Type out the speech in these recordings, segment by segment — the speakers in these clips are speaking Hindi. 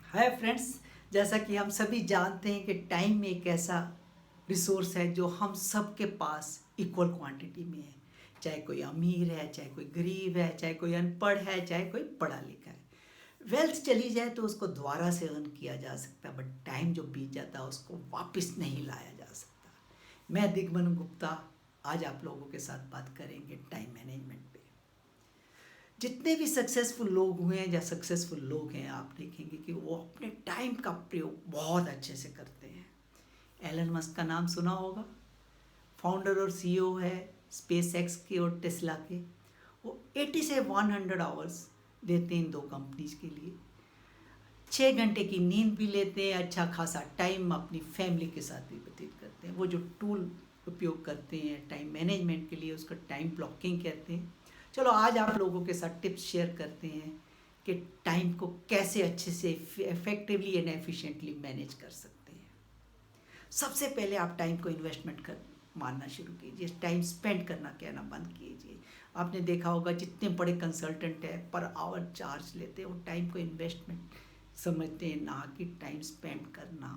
Hi friends. जैसा कि हम सभी जानते हैं कि टाइम एक ऐसा रिसोर्स है जो हम सबके पास इक्वल क्वांटिटी में है। चाहे कोई अमीर है, चाहे कोई गरीब है, चाहे कोई अनपढ़ है, चाहे कोई पढ़ा लिखा है। वेल्थ चली जाए तो उसको दोबारा से अर्न किया जा सकता है, बट टाइम जो बीत जाता है उसको वापस नहीं लाया जा सकता। मैं दिग्मन गुप्ता आज आप लोगों के साथ बात करेंगे टाइम मैनेजमेंट पे। जितने भी सक्सेसफुल लोग हुए हैं या सक्सेसफुल लोग हैं, आप देखेंगे कि वो अपने टाइम का प्रयोग बहुत अच्छे से करते हैं। एलन मस्क का नाम सुना होगा, फाउंडर और सीईओ है स्पेस एक्स के और टेस्ला के। वो 80 से 100 आवर्स देते हैं इन दो कंपनीज के लिए। 6 घंटे की नींद भी लेते हैं, अच्छा खासा टाइम अपनी फैमिली के साथ भी व्यतीत करते हैं। वो जो टूल उपयोग करते हैं टाइम मैनेजमेंट के लिए, उसका टाइम ब्लॉकिंग कहते हैं। चलो आज आप लोगों के साथ टिप्स शेयर करते हैं कि टाइम को कैसे अच्छे से इफेक्टिवली एंड एफिशिएंटली मैनेज कर सकते हैं। सबसे पहले आप टाइम को इन्वेस्टमेंट कर मानना शुरू कीजिए, टाइम स्पेंड करना कहना बंद कीजिए। आपने देखा होगा जितने बड़े कंसल्टेंट हैं पर आवर चार्ज लेते हैं, वो टाइम को इन्वेस्टमेंट समझते हैं, ना कि टाइम स्पेंड करना।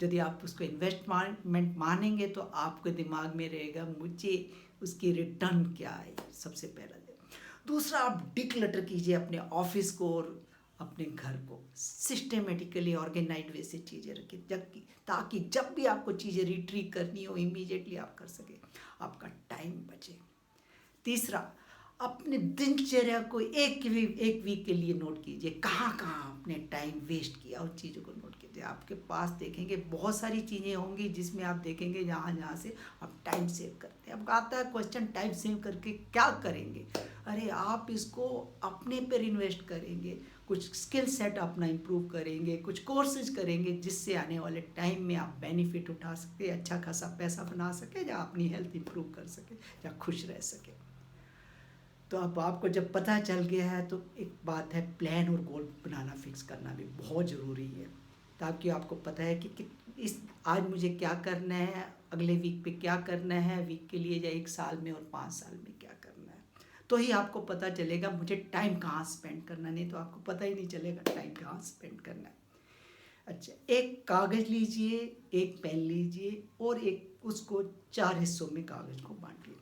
यदि आप उसको इन्वेस्टमेंट मानेंगे तो आपके दिमाग में रहेगा मुझे उसकी रिटर्न क्या है, सबसे पहला। दूसरा, आप डिक्लटर कीजिए अपने ऑफिस को और अपने घर को। सिस्टमेटिकली ऑर्गेनाइज वे से चीज़ें रखिए जबकि ताकि जब भी आपको चीज़ें रिट्रीव करनी हो इमीडिएटली आप कर सकें, आपका टाइम बचे। तीसरा, अपने दिनचर्या को एक वीक के लिए नोट कीजिए, कहाँ कहाँ आपने टाइम वेस्ट किया उन चीज़ों को नोट कीजिए। आपके पास देखेंगे बहुत सारी चीज़ें होंगी जिसमें आप देखेंगे जहाँ जहाँ से आप टाइम सेव करते हैं। अब आता है क्वेश्चन, टाइम सेव करके क्या करेंगे? अरे आप इसको अपने पर इन्वेस्ट करेंगे, कुछ स्किल सेट अपना इम्प्रूव करेंगे, कुछ कोर्सेज करेंगे जिससे आने वाले टाइम में आप बेनिफिट उठा सके, अच्छा खासा पैसा बना सके, या अपनी हेल्थ इम्प्रूव कर सके, या खुश रह सके। तो अब आपको जब पता चल गया है तो एक बात है, प्लान और गोल बनाना फिक्स करना भी बहुत ज़रूरी है, ताकि आपको पता है कि इस आज मुझे क्या करना है, अगले वीक पे क्या करना है, वीक के लिए या 1 साल में और 5 साल में क्या करना है। तो ही आपको पता चलेगा मुझे टाइम कहाँ स्पेंड करना, नहीं तो आपको पता ही नहीं चलेगा टाइम कहाँ स्पेंड करना है। अच्छा, एक कागज़ लीजिए, एक पेन लीजिए और एक उसको 4 हिस्सों में कागज़ को बांटिए।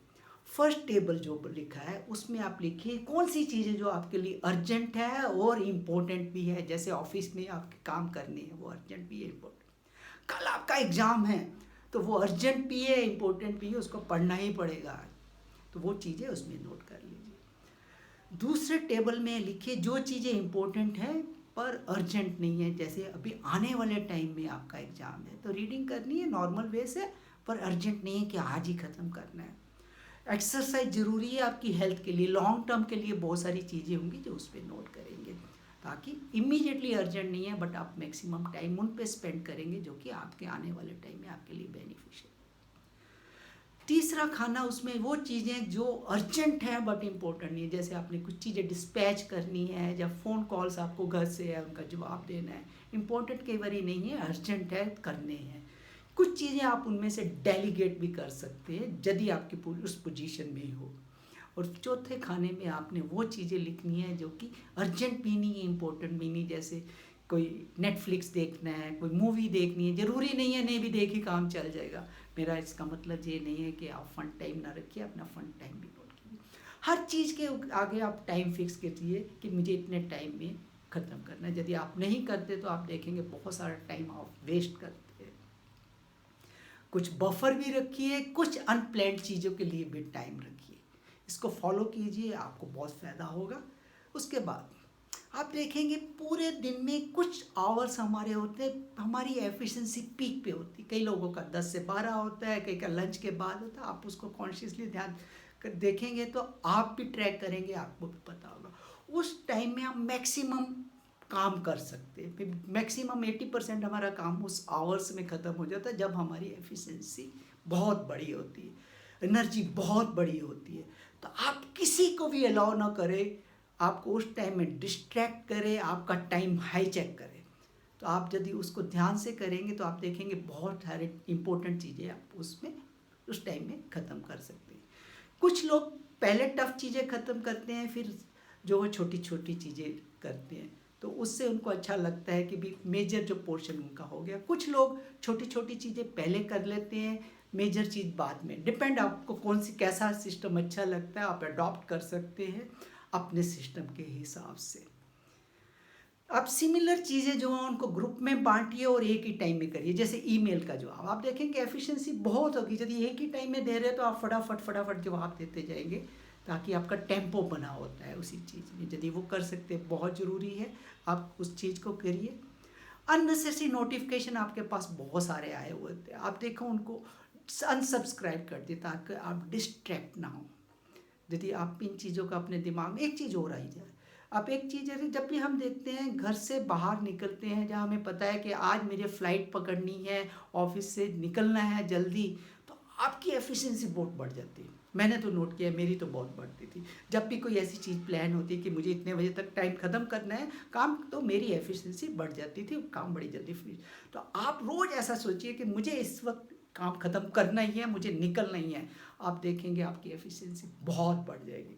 फर्स्ट टेबल जो लिखा है उसमें आप लिखिए कौन सी चीज़ें जो आपके लिए अर्जेंट है और इम्पोर्टेंट भी है। जैसे ऑफिस में आपके काम करने हैं, वो अर्जेंट भी है, इम्पोर्टेंट। कल आपका एग्ज़ाम है तो वो अर्जेंट भी है, इम्पोर्टेंट भी है, उसको पढ़ना ही पड़ेगा, तो वो चीज़ें उसमें नोट कर लीजिए। दूसरे टेबल में लिखिए जो चीज़ें इम्पोर्टेंट हैं पर अर्जेंट नहीं है। जैसे अभी आने वाले टाइम में आपका एग्ज़ाम है तो रीडिंग करनी है नॉर्मल वे से, पर अर्जेंट नहीं है कि आज ही ख़त्म करना है। एक्सरसाइज ज़रूरी है आपकी हेल्थ के लिए, लॉन्ग टर्म के लिए बहुत सारी चीज़ें होंगी जो उस पर नोट करेंगे, ताकि इमीडिएटली अर्जेंट नहीं है बट आप मैक्सिमम टाइम उन पे स्पेंड करेंगे जो कि आपके आने वाले टाइम में आपके लिए बेनिफिशियल। तीसरा खाना, उसमें वो चीज़ें जो अर्जेंट हैं बट इम्पोर्टेंट नहीं है। जैसे आपने कुछ चीज़ें डिस्पैच करनी है या फ़ोन कॉल्स आपको घर से है उनका जवाब देना है, इम्पोर्टेंट कई बार नहीं है, अर्जेंट है, करने हैं। कुछ चीज़ें आप उनमें से डेलीगेट भी कर सकते हैं यदि आपकी उस पोजीशन में हो। और चौथे खाने में आपने वो चीज़ें लिखनी है जो कि अर्जेंट भी नहीं है, इम्पोर्टेंट भी नहीं। जैसे कोई नेटफ्लिक्स देखना है, कोई मूवी देखनी है, ज़रूरी नहीं है नहीं भी देखी काम चल जाएगा। मेरा इसका मतलब ये नहीं है कि आप फन टाइम ना रखिए, अपना फन टाइम भी नोट कीजिए। हर चीज़ के आगे आप टाइम फिक्स कीजिए कि मुझे इतने टाइम में ख़त्म करना है। यदि आप नहीं करते तो आप देखेंगे बहुत सारा टाइम आप वेस्ट करते हैं। कुछ बफर भी रखिए, कुछ अनप्लान्ड चीज़ों के लिए भी टाइम रखिए। इसको फॉलो कीजिए, आपको बहुत फ़ायदा होगा। उसके बाद आप देखेंगे पूरे दिन में कुछ आवर्स हमारे होते हैं, हमारी एफिशिएंसी पीक पे होती है। कई लोगों का 10 से 12 होता है, कई का लंच के बाद होता है। आप उसको कॉन्शियसली ध्यान कर देखेंगे तो आप भी ट्रैक करेंगे, आपको भी पता होगा उस टाइम में हम मैक्सिमम काम कर सकते हैं। फिर मैक्सिमम 80% हमारा काम उस आवर्स में ख़त्म हो जाता है जब हमारी एफिशिएंसी बहुत बड़ी होती है, एनर्जी बहुत बड़ी होती है। तो आप किसी को भी अलाउ ना करें आपको उस टाइम में डिस्ट्रैक्ट करे, आपका टाइम हाईजैक करे। तो आप यदि उसको ध्यान से करेंगे तो आप देखेंगे बहुत सारे इंपॉर्टेंट चीज़ें आप उसमें उस टाइम में ख़त्म कर सकते हैं। कुछ लोग पहले टफ चीज़ें ख़त्म करते हैं, फिर जो वो छोटी छोटी चीज़ें करते हैं, तो उससे उनको अच्छा लगता है कि भी मेजर जो पोर्शन उनका हो गया। कुछ लोग छोटी छोटी चीज़ें पहले कर लेते हैं, मेजर चीज़ बाद में। डिपेंड आपको कौन सी कैसा सिस्टम अच्छा लगता है, आप अडॉप्ट कर सकते हैं अपने सिस्टम के हिसाब से। अब सिमिलर चीज़ें जो हैं उनको ग्रुप में बांटिए और एक ही टाइम में करिए। जैसे ईमेल का जवाब आप देखेंगे एफिशिएंसी बहुत होगी, यदि एक ही टाइम में दे रहे हैं तो आप फटाफट फटाफट जवाब देते जाएंगे, ताकि आपका टेम्पो बना होता है उसी चीज़ में। यदि वो कर सकते हैं बहुत ज़रूरी है, आप उस चीज़ को करिए। अननेसेसरी नोटिफिकेशन आपके पास बहुत सारे आए हुए थे, आप देखो उनको अनसब्सक्राइब कर दिए ताकि आप डिस्ट्रैक्ट ना हो। यदि आप इन चीज़ों का अपने दिमाग में एक चीज़ और आई जाए, आप एक चीज़ जैसे जब भी हम देखते हैं घर से बाहर निकलते हैं, जहाँ हमें पता है कि आज मुझे फ़्लाइट पकड़नी है, ऑफिस से निकलना है जल्दी, तो आपकी एफिशिएंसी बहुत बढ़ जाती है। मैंने तो नोट किया, मेरी तो बहुत बढ़ती थी। जब भी कोई ऐसी चीज़ प्लान होती है कि मुझे इतने बजे तक टाइम ख़त्म करना है काम, तो मेरी एफिशिएंसी बढ़ जाती थी, काम बड़ी जल्दी फिनिश। तो आप रोज़ ऐसा सोचिए कि मुझे इस वक्त काम ख़त्म करना ही है, मुझे निकलना ही है। आप देखेंगे आपकी एफिशिएंसी बहुत बढ़ जाएगी।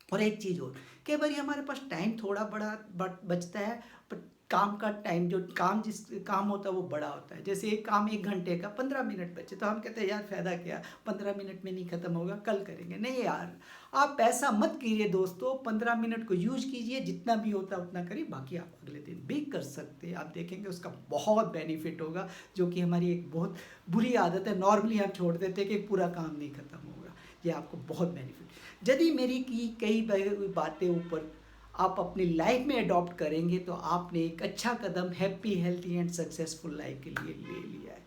और एक चीज़ और, कई बार हमारे पास टाइम थोड़ा बड़ा बचता है, पर काम का टाइम जो काम जिस काम होता है वो बड़ा होता है। जैसे एक काम 1 घंटे का 15 मिनट बचे, तो हम कहते हैं यार फ़ायदा क्या, 15 मिनट में नहीं ख़त्म होगा, कल करेंगे। नहीं यार, आप ऐसा मत कीजिए दोस्तों, 15 मिनट को यूज कीजिए, जितना भी होता है उतना करिए, बाकी आप अगले दिन भी कर सकते हैं। आप देखेंगे उसका बहुत बेनिफिट होगा, जो कि हमारी एक बहुत बुरी आदत है, नॉर्मली हम छोड़ देते हैं कि पूरा काम नहीं ख़त्म होगा। ये आपको बहुत बेनिफिट, यदि मेरी की कई बातें ऊपर आप अपनी लाइफ में अडॉप्ट करेंगे, तो आपने एक अच्छा कदम happy healthy and successful life के लिए ले लिया है।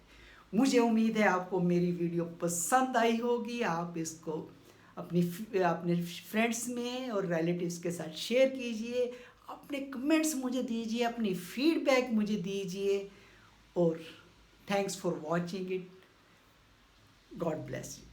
मुझे उम्मीद है आपको मेरी वीडियो पसंद आई होगी। आप इसको अपने फ्रेंड्स में और रिलेटिव्स के साथ शेयर कीजिए, अपने कमेंट्स मुझे दीजिए, अपनी फीडबैक मुझे दीजिए, और thanks for watching it. God bless you.